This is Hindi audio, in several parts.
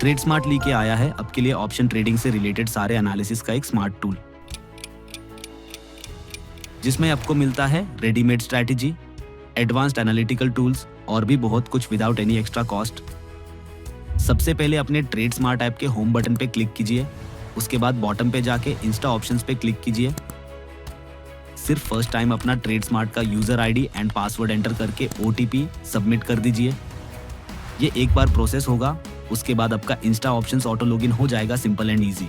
ट्रेड स्मार्ट लेके आया है आपके लिए ऑप्शन ट्रेडिंग से रिलेटेड सारे एनालिसिस का एक स्मार्ट टूल, जिसमें आपको मिलता है readymade strategy, advanced analytical tools और भी बहुत कुछ विदाउट एनी एक्स्ट्रा कॉस्ट। सबसे पहले अपने ट्रेड स्मार्ट ऐप के होम बटन पे क्लिक कीजिए, उसके बाद बॉटम पे जाके इंस्टा ऑप्शंस पे क्लिक कीजिए। सिर्फ फर्स्ट टाइम अपना ट्रेड स्मार्ट का user ID and password enter करके ओटीपी सबमिट कर दीजिए। ये एक बार प्रोसेस होगा, उसके बाद आपका इंस्टा ऑप्शंस ऑटो लॉगिन हो जाएगा, सिंपल एंड इजी।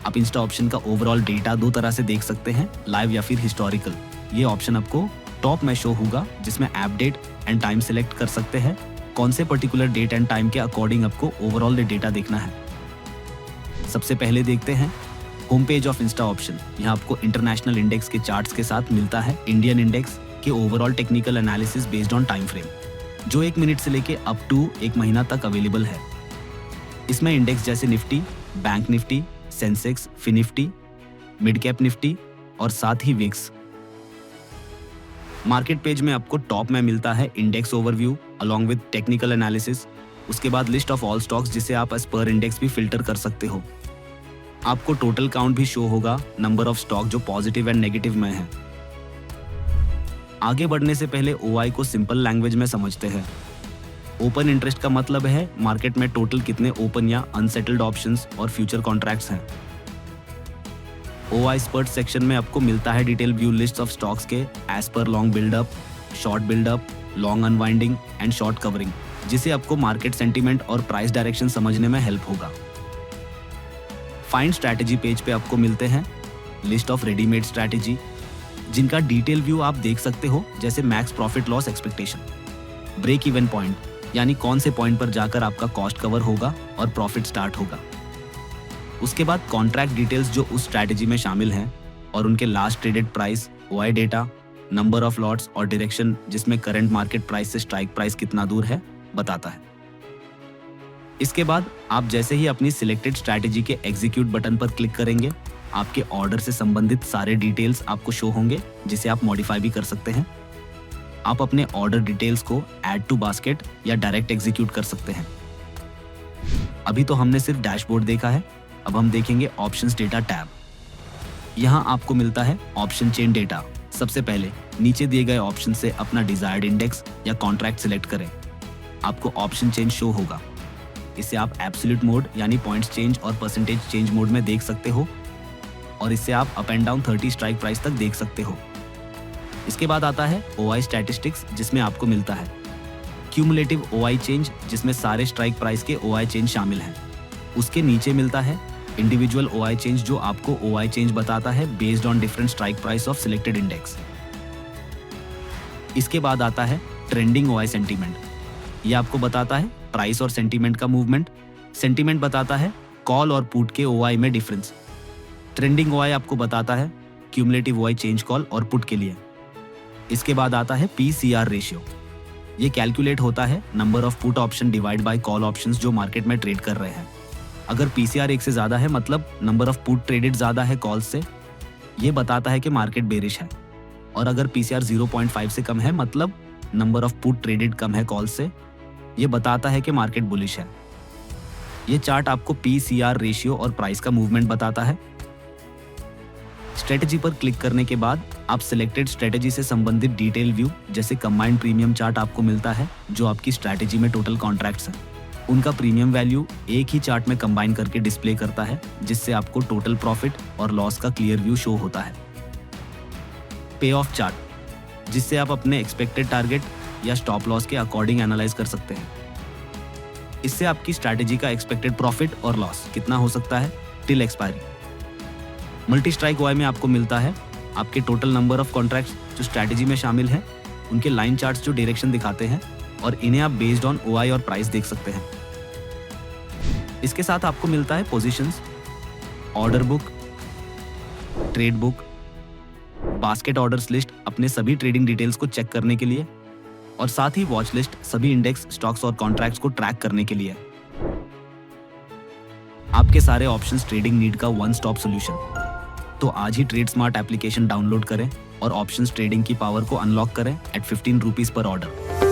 आप इंस्टा ऑप्शन का ओवरऑल डेटा दो तरह से देख सकते हैं, लाइव या फिर हिस्टोरिकल। ये ऑप्शन आपको टॉप में शो होगा, जिसमें app date and time select कर सकते हैं, कौन से पर्टिकुलर डेट एंड टाइम के अकॉर्डिंग आपको ओवरऑल डेटा देखना है। सबसे पहले देखते हैं home page of insta option. यहाँ आपको इंटरनेशनल इंडेक्स के चार्ट्स के साथ मिलता है इंडियन इंडेक्स के overall technical analysis based on time frame, जो 1 मिनट से लेके अप टू 1 महीना तक अवेलेबल है। इसमें इंडेक्स जैसे Nifty, bank Nifty, Sensex, FinNifty, mid cap Nifty और साथ ही विक्स। मार्केट पेज में आपको टॉप में मिलता है index overview along with technical analysis, उसके बाद लिस्ट ऑफ ऑल स्टॉक्स, जिसे आप एज पर इंडेक्स भी फिल्टर कर सकते हो। आपको टोटल काउंट भी शो होगा, नंबर ऑफ स्टॉक जो पॉजिटिव एंड नेगेटिव में है। आगे बढ़ने से पहले ओआई को सिंपल लैंग्वेज में समझते हैं। ओपन इंटरेस्ट का मतलब है मार्केट में टोटल कितने ओपन या अनसेटल्ड ऑप्शंस और फ्यूचर कॉन्ट्रैक्ट्स हैं। ओआई एक्सपर्ट सेक्शन में आपको मिलता है detail view list of stocks के एज पर long buildup, short buildup, long unwinding and short covering, जिससे आपको मार्केट सेंटीमेंट और प्राइस डायरेक्शन समझने में हेल्प होगा। फाइंड स्ट्रैटेजी पेज पे आपको मिलते हैं लिस्ट ऑफ रेडीमेड स्ट्रैटेजी, जिनका डिटेल व्यू आप देख सकते हो, जैसे max profit loss expectation, break even point, यानी कौन से पॉइंट पर जाकर आपका कॉस्ट कवर होगा और प्रॉफिट स्टार्ट होगा। उसके बाद कॉन्ट्रैक्ट डिटेल्स जो उस स्ट्रैटेजी में शामिल हैं और उनके last traded price, OI data, number of lots और डायरेक्शन, जिसमें करंट मार्केट प्राइस से स्ट्राइक प्राइस कितना दूर है, बताता है। इसके बाद आप जैसे ही अपनी सिलेक्टेड स्ट्रैटेजी के एग्जीक्यूट बटन पर क्लिक करेंगे, आपके ऑर्डर से संबंधित सारे डिटेल्स आपको शो होंगे, जिसे आप मॉडिफाई भी कर सकते हैं। आप अपने ऑर्डर डिटेल्स को ऐड टू बास्केट या डायरेक्ट एग्जीक्यूट कर सकते हैं। अभी तो हमने सिर्फ डैशबोर्ड देखा है, अब हम देखेंगे ऑप्शंस डेटा टैब। यहाँ आपको मिलता है ऑप्शन चेन डेटा। सबसे पहले नीचे दिए गए ऑप्शन से अपना डिजायर्ड इंडेक्स या कॉन्ट्रैक्ट सिलेक्ट करें, आपको ऑप्शन चेंज शो होगा। इसे आप एब्सोल्यूट मोड यानी पॉइंट्स चेंज और परसेंटेज चेंज मोड में देख सकते हो, और इससे आप up and down 30 strike price तक देख सकते हो। इसके बाद आता है ओआई स्टैटिस्टिक्स, जिसमें आपको मिलता है क्यूमुलेटिव ओआई चेंज, जिसमें सारे स्ट्राइक प्राइस के ओआई चेंज शामिल हैं। उसके नीचे मिलता है इंडिविजुअल ओआई चेंज, जो आपको ओआई चेंज बताता है based on different strike price of selected index. इसके बाद आता है ट्रेंडिंग ओआई सेंटीमेंट। यह आपको बताता है प्राइस और सेंटीमेंट का मूवमेंट। सेंटीमेंट बताता है कॉल और पुट के ओआई में डिफरेंस। ट्रेंडिंग ओआई आपको बताता है क्यूमुलेटिव ओआई चेंज कॉल और पुट के लिए। इसके बाद आता है पीसीआर रेशियो। ये कैलकुलेट होता है number of put option divide by call options जो मार्केट में ट्रेड कर रहे हैं। अगर पीसीआर 1 से ज्यादा है, मतलब नंबर ऑफ पुट ट्रेडेड ज्यादा है कॉल से, ये बताता है कि मार्केट बेरिश है। और अगर पीसीआर 0.5 से कम है, मतलब नंबर ऑफ पुट ट्रेडेड कम है कॉल से, ये बताता है कि मार्केट बुलिश है। ये चार्ट आपको पीसीआर रेशियो और प्राइस का मूवमेंट बताता है। स्ट्रेटजी पर क्लिक करने के बाद आप सिलेक्टेड स्ट्रेटजी से संबंधित डिटेल व्यू, जैसे कंबाइंड प्रीमियम चार्ट आपको मिलता है, जो आपकी स्ट्रेटजी में टोटल कॉन्ट्रैक्ट्स हैं। उनका प्रीमियम वैल्यू एक ही चार्ट में कंबाइन करके डिस्प्ले करता है, जिससे आपको टोटल प्रॉफिट और लॉस का क्लियर व्यू शो होता है। पे ऑफ चार्ट, जिससे आप अपने एक्सपेक्टेड टारगेट या स्टॉप लॉस के अकॉर्डिंग एनालाइज कर सकते हैं। इससे आपकी स्ट्रैटेजी का एक्सपेक्टेड प्रॉफिट और लॉस कितना हो सकता है till expiry. Multi strike OI में आपको मिलता है आपके टोटल नंबर ऑफ कॉन्ट्रैक्ट्स जो स्ट्रैटेजी में शामिल हैं, उनके लाइन चार्ट्स जो डायरेक्शन दिखाते हैं, और इन्हें आप बेस्ड ऑन ओआई और प्राइस देख सकते हैं। इसके साथ आपको मिलता है positions, order book, trade book, basket orders list अपने सभी ट्रेडिंग डिटेल्स को चेक करने के लिए, और साथ ही वॉच लिस्ट सभी इंडेक्स, स्टॉक्स और कॉन्ट्रैक्ट्स को ट्रैक करने के लिए। आपके सारे ऑप्शंस ट्रेडिंग नीड का वन स्टॉप सॉल्यूशन। तो आज ही ट्रेड स्मार्ट एप्लीकेशन डाउनलोड करें और ऑप्शंस ट्रेडिंग की पावर को अनलॉक करें एट 15 रुपीज पर ऑर्डर।